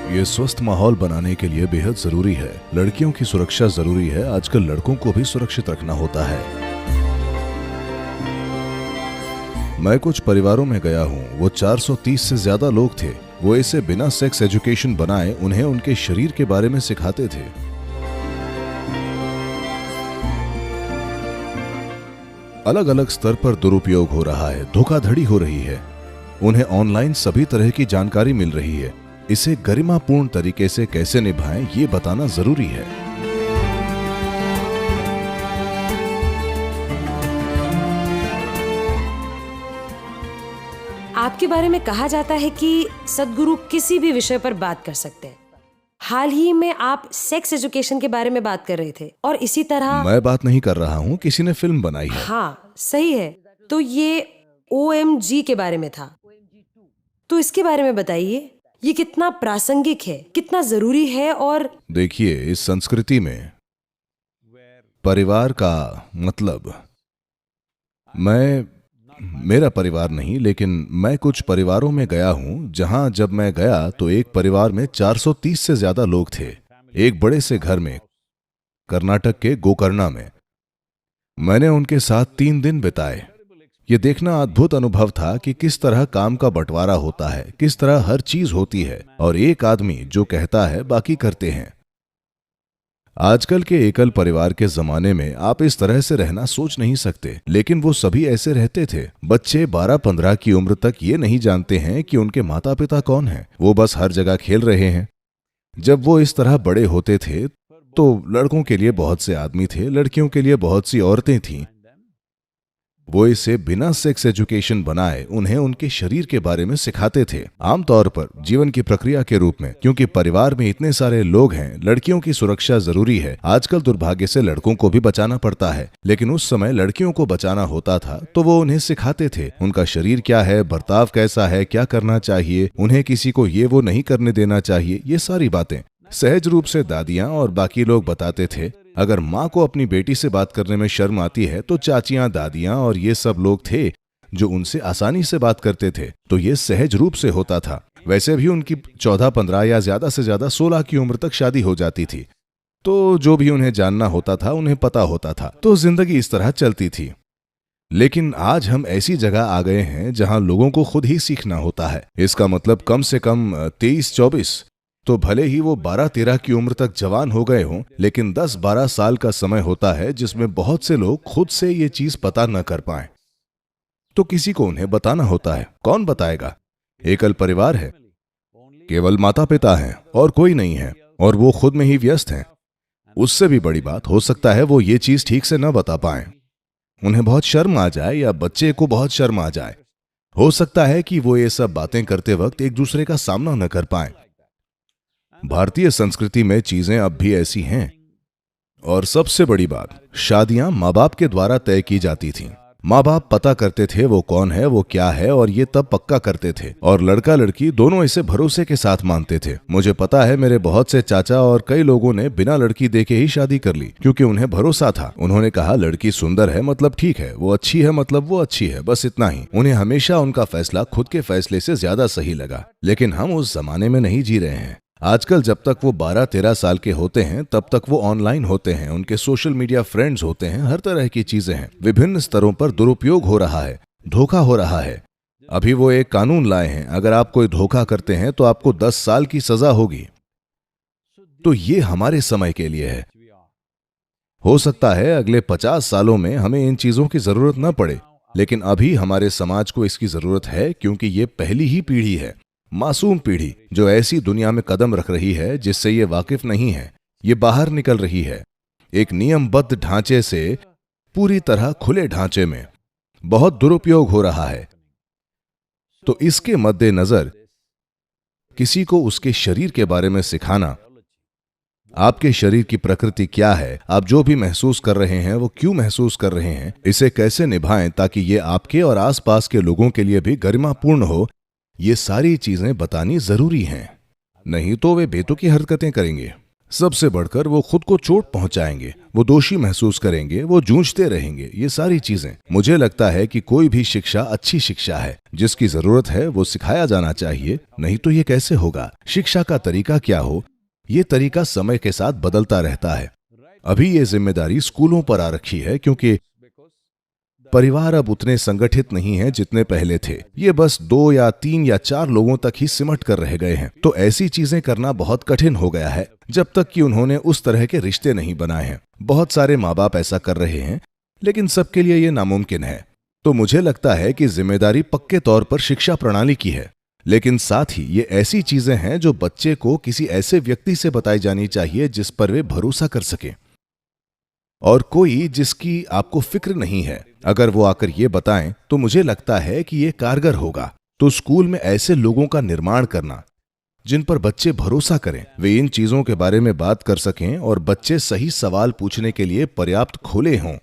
ये स्वस्थ माहौल बनाने के लिए बेहद जरूरी है। लड़कियों की सुरक्षा जरूरी है। आजकल लड़कों को भी सुरक्षित रखना होता है। मैं कुछ परिवारों में गया हूँ। वो 430 से ज्यादा लोग थे। वो इसे बिना सेक्स एजुकेशन बनाए उन्हें उनके शरीर के बारे में सिखाते थे। अलग अलग स्तर पर दुरुपयोग हो रहा है, धोखाधड़ी हो रही है। उन्हें ऑनलाइन सभी तरह की जानकारी मिल रही है। इसे गरिमापूर्ण तरीके से कैसे निभाएं, ये बताना जरूरी है। आपके बारे में कहा जाता है कि सद्गुरु किसी भी विषय पर बात कर सकते हैं। हाल ही में आप सेक्स एजुकेशन के बारे में बात कर रहे थे और इसी तरह। मैं बात नहीं कर रहा हूँ, किसी ने फिल्म बनाई है। हाँ, सही है। तो ये OMG के बारे में था। तो इसके बारे में बताइए, ये कितना प्रासंगिक है, कितना जरूरी है। और देखिए, इस संस्कृति में परिवार का मतलब, मेरा परिवार नहीं, लेकिन मैं कुछ परिवारों में गया हूं जहां जब मैं गया तो एक परिवार में 430 से ज्यादा लोग थे। एक बड़े से घर में, कर्नाटक के गोकर्णा में। मैंने उनके साथ 3 दिन बिताए। ये देखना अद्भुत अनुभव था कि किस तरह काम का बंटवारा होता है, किस तरह हर चीज होती है और एक आदमी जो कहता है बाकी करते हैं। आजकल के एकल परिवार के जमाने में आप इस तरह से रहना सोच नहीं सकते, लेकिन वो सभी ऐसे रहते थे। बच्चे 12-15 की उम्र तक ये नहीं जानते हैं कि उनके माता पिता कौन हैं। वो बस हर जगह खेल रहे हैं। जब वो इस तरह बड़े होते थे तो लड़कों के लिए बहुत से आदमी थे, लड़कियों के लिए बहुत सी औरतें थीं। वो इसे बिना सेक्स एजुकेशन बनाए उन्हें उनके शरीर के बारे में सिखाते थे, आमतौर पर जीवन की प्रक्रिया के रूप में। क्योंकि परिवार में इतने सारे लोग हैं, लड़कियों की सुरक्षा जरूरी है। आजकल दुर्भाग्य से लड़कों को भी बचाना पड़ता है, लेकिन उस समय लड़कियों को बचाना होता था तो वो उन्हें सिखाते थे। उनका शरीर क्या है, बर्ताव कैसा है, क्या करना चाहिए, उन्हें किसी को ये वो नहीं करने देना चाहिए, ये सारी बातें सहज रूप से दादियां और बाकी लोग बताते थे। अगर माँ को अपनी बेटी से बात करने में शर्म आती है तो चाचियां, दादियां और ये सब लोग थे जो उनसे आसानी से बात करते थे। तो ये सहज रूप से होता था। वैसे भी उनकी 14-15 या ज्यादा से ज्यादा 16 की उम्र तक शादी हो जाती थी। तो जो भी उन्हें जानना होता था उन्हें पता होता था। तो जिंदगी इस तरह चलती थी। लेकिन आज हम ऐसी जगह आ गए हैं जहां लोगों को खुद ही सीखना होता है। इसका मतलब कम से कम 23-24, तो भले ही वो 12-13 की उम्र तक जवान हो गए हों, लेकिन 10-12 साल का समय होता है जिसमें बहुत से लोग खुद से ये चीज पता न कर पाए। तो किसी को उन्हें बताना होता है। कौन बताएगा? एकल परिवार है, केवल माता पिता हैं और कोई नहीं है, और वो खुद में ही व्यस्त हैं। उससे भी बड़ी बात, हो सकता है वो ये चीज ठीक से न बता पाए। उन्हें बहुत शर्म आ जाए या बच्चे को बहुत शर्म आ जाए। हो सकता है कि वो ये सब बातें करते वक्त एक दूसरे का सामना न कर पाए। भारतीय संस्कृति में चीजें अब भी ऐसी हैं। और सबसे बड़ी बात, शादियां माँ बाप के द्वारा तय की जाती थीं। माँ बाप पता करते थे वो कौन है, वो क्या है, और ये तब पक्का करते थे। और लड़का लड़की दोनों इसे भरोसे के साथ मानते थे। मुझे पता है मेरे बहुत से चाचा और कई लोगों ने बिना लड़की देखे ही शादी कर ली, क्योंकि उन्हें भरोसा था। उन्होंने कहा लड़की सुंदर है मतलब ठीक है, वो अच्छी है मतलब वो अच्छी है, बस इतना ही। उन्हें हमेशा उनका फैसला खुद के फैसले से ज्यादा सही लगा। लेकिन हम उस जमाने में नहीं जी रहे हैं। आजकल जब तक वो 12-13 साल के होते हैं तब तक वो ऑनलाइन होते हैं, उनके सोशल मीडिया फ्रेंड्स होते हैं, हर तरह की चीजें हैं। विभिन्न स्तरों पर दुरुपयोग हो रहा है, धोखा हो रहा है। अभी वो एक कानून लाए हैं, अगर आप कोई धोखा करते हैं तो आपको 10 साल की सजा होगी। तो ये हमारे समय के लिए है। हो सकता है अगले 50 सालों में हमें इन चीजों की जरूरत न पड़े, लेकिन अभी हमारे समाज को इसकी जरूरत है, क्योंकि ये पहली ही पीढ़ी है, मासूम पीढ़ी, जो ऐसी दुनिया में कदम रख रही है जिससे ये वाकिफ नहीं है। ये बाहर निकल रही है एक नियमबद्ध ढांचे से पूरी तरह खुले ढांचे में। बहुत दुरुपयोग हो रहा है। तो इसके मद्देनजर किसी को उसके शरीर के बारे में सिखाना, आपके शरीर की प्रकृति क्या है, आप जो भी महसूस कर रहे हैं वो क्यों महसूस कर रहे हैं, इसे कैसे निभाएं ताकि ये आपके और आसपास के लोगों के लिए भी गरिमापूर्ण हो, ये सारी चीजें बतानी जरूरी हैं। नहीं तो वे बेतुकी हरकतें करेंगे। सबसे बढ़कर वो खुद को चोट पहुंचाएंगे, वो दोषी महसूस करेंगे, वो जूझते रहेंगे। ये सारी चीजें, मुझे लगता है कि कोई भी शिक्षा अच्छी शिक्षा है। जिसकी जरूरत है वो सिखाया जाना चाहिए, नहीं तो ये कैसे होगा। शिक्षा का तरीका क्या हो, ये तरीका समय के साथ बदलता रहता है। अभी ये जिम्मेदारी स्कूलों पर आ रखी है, क्योंकि परिवार अब उतने संगठित नहीं हैं जितने पहले थे। ये बस 2 या 3 या 4 लोगों तक ही सिमट कर रह गए हैं। तो ऐसी चीजें करना बहुत कठिन हो गया है, जब तक कि उन्होंने उस तरह के रिश्ते नहीं बनाए हैं। बहुत सारे माँ बाप ऐसा कर रहे हैं, लेकिन सबके लिए ये नामुमकिन है। तो मुझे लगता है कि जिम्मेदारी पक्के तौर पर शिक्षा प्रणाली की है, लेकिन साथ ही ये ऐसी चीजें हैं जो बच्चे को किसी ऐसे व्यक्ति से बताई जानी चाहिए जिस पर वे भरोसा कर सके, और कोई जिसकी आपको फिक्र नहीं है। अगर वो आकर ये बताएं तो मुझे लगता है कि ये कारगर होगा। तो स्कूल में ऐसे लोगों का निर्माण करना जिन पर बच्चे भरोसा करें, वे इन चीजों के बारे में बात कर सकें और बच्चे सही सवाल पूछने के लिए पर्याप्त खुले हों।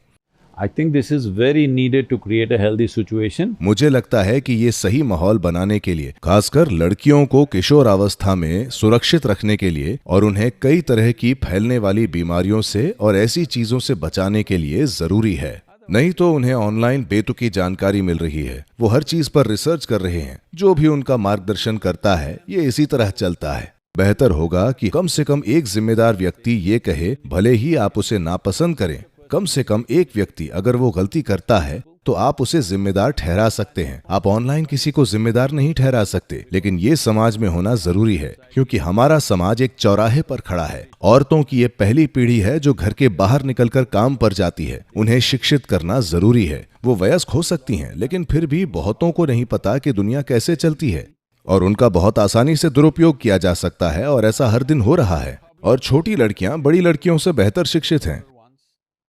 I think this is very needed to create a healthy situation. मुझे लगता है कि ये सही माहौल बनाने के लिए, खासकर लड़कियों को किशोरावस्था में सुरक्षित रखने के लिए और उन्हें कई तरह की फैलने वाली बीमारियों से और ऐसी चीजों से बचाने के लिए जरूरी है। नहीं तो उन्हें ऑनलाइन बेतुकी जानकारी मिल रही है, वो हर चीज पर रिसर्च कर रहे हैं। जो भी उनका मार्गदर्शन करता है ये इसी तरह चलता है। बेहतर होगा कि कम से कम एक जिम्मेदार व्यक्ति ये कहे, भले ही आप उसे नापसंद करें, कम से कम एक व्यक्ति अगर वो गलती करता है तो आप उसे जिम्मेदार ठहरा सकते हैं। आप ऑनलाइन किसी को जिम्मेदार नहीं ठहरा सकते, लेकिन ये समाज में होना जरूरी है, क्योंकि हमारा समाज एक चौराहे पर खड़ा है। औरतों की ये पहली पीढ़ी है जो घर के बाहर निकलकर काम पर जाती है। उन्हें शिक्षित करना जरूरी है। वो वयस्क हो सकती हैं, लेकिन फिर भी बहुतों को नहीं पता कि दुनिया कैसे चलती है, और उनका बहुत आसानी से दुरुपयोग किया जा सकता है, और ऐसा हर दिन हो रहा है। और छोटी लड़कियां बड़ी लड़कियों से बेहतर शिक्षित हैं,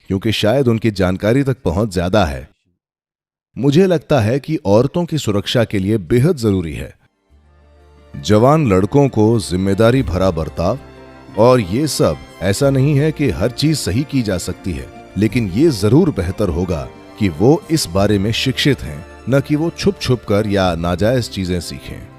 क्योंकि शायद उनकी जानकारी तक पहुंच ज्यादा है। मुझे लगता है कि औरतों की सुरक्षा के लिए बेहद जरूरी है जवान लड़कों को जिम्मेदारी भरा बर्ताव, और ये सब ऐसा नहीं है कि हर चीज सही की जा सकती है, लेकिन ये जरूर बेहतर होगा कि वो इस बारे में शिक्षित हैं, न कि वो छुप छुप कर या नाजायज चीजें सीखें।